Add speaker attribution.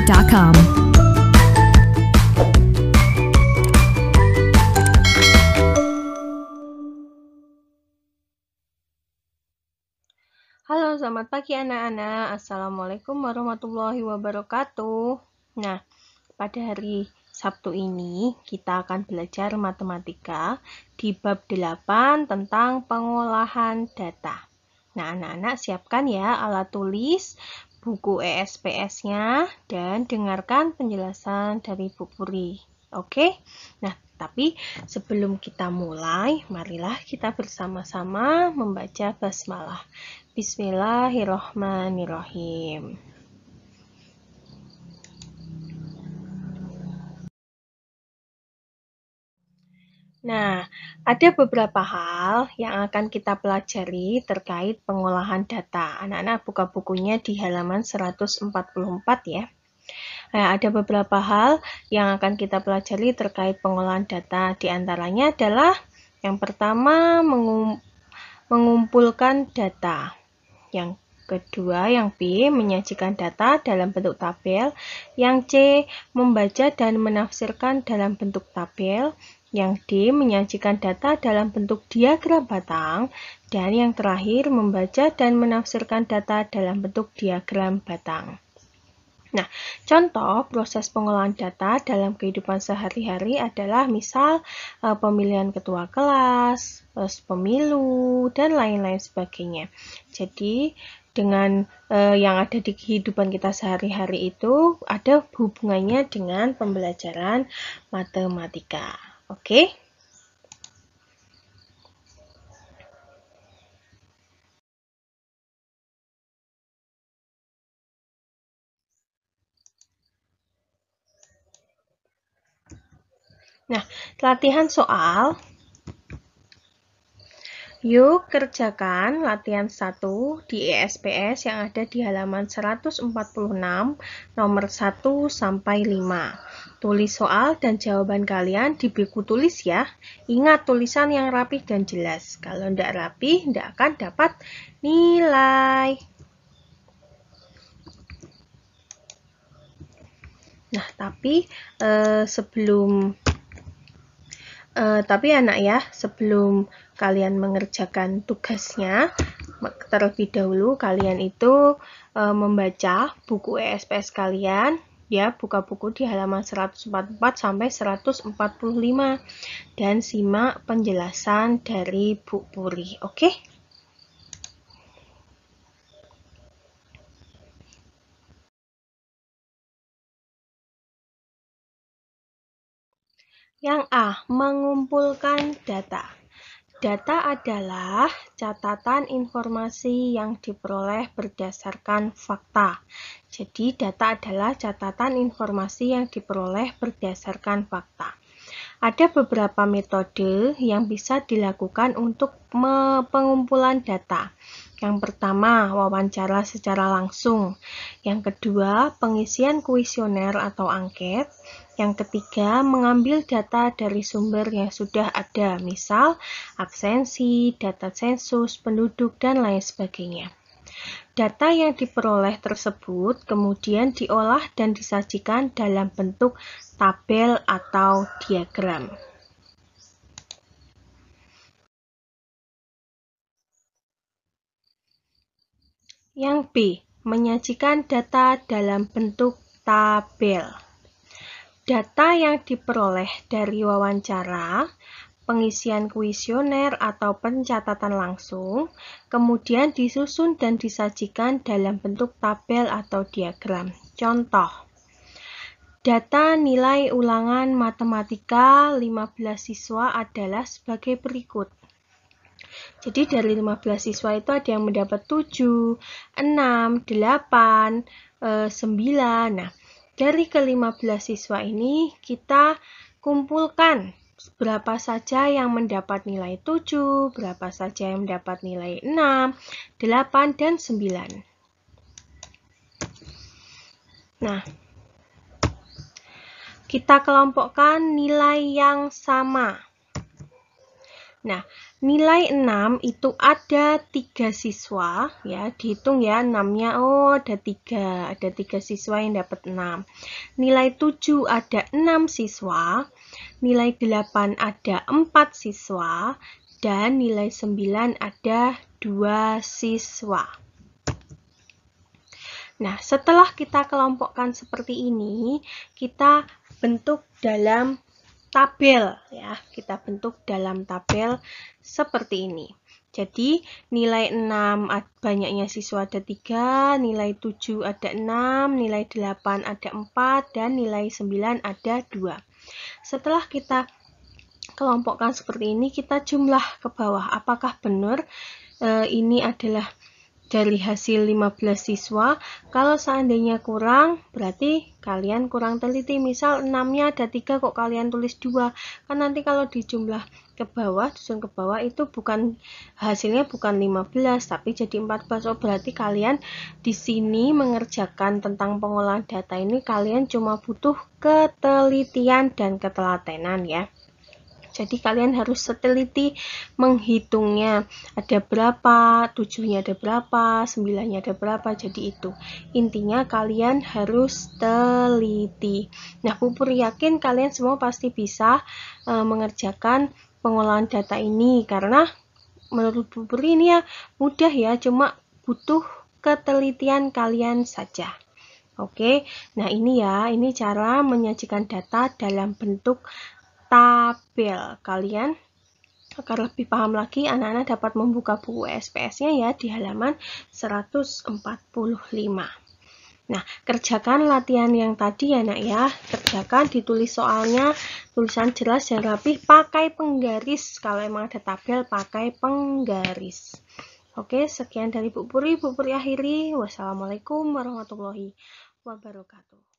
Speaker 1: www.ecom.
Speaker 2: Halo, selamat pagi anak-anak. Assalamualaikum warahmatullahi wabarakatuh. Nah, pada hari Sabtu ini kita akan belajar matematika di bab 8 tentang pengolahan data. Nah, anak-anak siapkan ya alat tulis, buku ESPS-nya, dan dengarkan penjelasan dari Bu Puri. Oke? Nah, tapi sebelum kita mulai, marilah kita bersama-sama membaca basmalah. Bismillahirrohmanirrohim. Nah, ada beberapa hal yang akan kita pelajari terkait pengolahan data. Anak-anak buka bukunya di halaman 144 ya. Nah, ada beberapa hal yang akan kita pelajari terkait pengolahan data. Di antaranya adalah yang pertama mengumpulkan data. Yang kedua, yang B, menyajikan data dalam bentuk tabel. Yang C, membaca dan menafsirkan dalam bentuk tabel. Yang D, menyajikan data dalam bentuk diagram batang. Dan yang terakhir, membaca dan menafsirkan data dalam bentuk diagram batang. Nah, contoh proses pengolahan data dalam kehidupan sehari-hari adalah misal pemilihan ketua kelas, pemilu, dan lain-lain sebagainya. Jadi, dengan yang ada di kehidupan kita sehari-hari itu ada hubungannya dengan pembelajaran matematika. Oke? Nah, latihan soal. Yuk kerjakan latihan 1 di ESPS yang ada di halaman 146 nomor 1 sampai 5. Tulis soal dan jawaban kalian di buku tulis ya. Ingat tulisan yang rapi dan jelas. Kalau tidak rapi, tidak akan dapat nilai. Nah, tapi anak ya, sebelum kalian mengerjakan tugasnya, terlebih dahulu kalian itu membaca buku ESPS kalian, ya, buka buku di halaman 144 sampai 145 dan simak penjelasan dari Bu Puri, oke? Yang A, mengumpulkan data. Data adalah catatan informasi yang diperoleh berdasarkan fakta. Jadi, data adalah catatan informasi yang diperoleh berdasarkan fakta. Ada beberapa metode yang bisa dilakukan untuk pengumpulan data. Yang pertama, wawancara secara langsung. Yang kedua, pengisian kuesioner atau angket. Yang ketiga, mengambil data dari sumber yang sudah ada, misal absensi, data sensus, penduduk, dan lain sebagainya. Data yang diperoleh tersebut kemudian diolah dan disajikan dalam bentuk tabel atau diagram. Yang B, menyajikan data dalam bentuk tabel. Data yang diperoleh dari wawancara, pengisian kuesioner atau pencatatan langsung, kemudian disusun dan disajikan dalam bentuk tabel atau diagram. Contoh, data nilai ulangan matematika 15 siswa adalah sebagai berikut. Jadi dari 15 siswa itu ada yang mendapat 7, 6, 8, 9. Nah, dari ke-15 siswa ini kita kumpulkan berapa saja yang mendapat nilai 7, berapa saja yang mendapat nilai 6, 8, dan 9. Nah, kita kelompokkan nilai yang sama. Nah, nilai 6 itu ada 3 siswa, ya, dihitung ya 6-nya, oh ada 3 siswa yang dapat 6. Nilai 7 ada 6 siswa, nilai 8 ada 4 siswa, dan nilai 9 ada 2 siswa. Nah, setelah kita kelompokkan seperti ini, kita bentuk dalam tabel ya, kita bentuk dalam tabel seperti ini. Jadi nilai 6 banyaknya siswa ada 3, nilai 7 ada 6, nilai 8 ada 4, dan nilai 9 ada 2. Setelah kita kelompokkan seperti ini, kita jumlah ke bawah. Apakah benar ini adalah dari hasil 15 siswa? Kalau seandainya kurang, berarti kalian kurang teliti. Misal 6-nya ada 3 kok kalian tulis 2. Kan nanti kalau dijumlah ke bawah, susun ke bawah itu bukan hasilnya bukan 15 tapi jadi 14. Oh, berarti kalian di sini mengerjakan tentang pengolahan data ini kalian cuma butuh ketelitian dan ketelatenan ya. Jadi kalian harus teliti menghitungnya. Ada berapa, 7-nya ada berapa, 9-nya ada berapa. Jadi itu. Intinya kalian harus teliti. Nah, Bu Puri yakin kalian semua pasti bisa mengerjakan pengolahan data ini. Karena menurut Bu Puri ini ya mudah ya, cuma butuh ketelitian kalian saja. Oke, nah ini ya, ini cara menyajikan data dalam bentuk tabel. Kalian agar lebih paham lagi, anak-anak dapat membuka buku SPS-nya ya di halaman 145. Nah, kerjakan latihan yang tadi ya nak ya. Kerjakan, ditulis soalnya, tulisan jelas dan rapi, pakai penggaris. Kalau emang ada tabel, pakai penggaris. Oke, sekian dari Bu Puri. Bu Puri akhiri. Wassalamualaikum warahmatullahi wabarakatuh.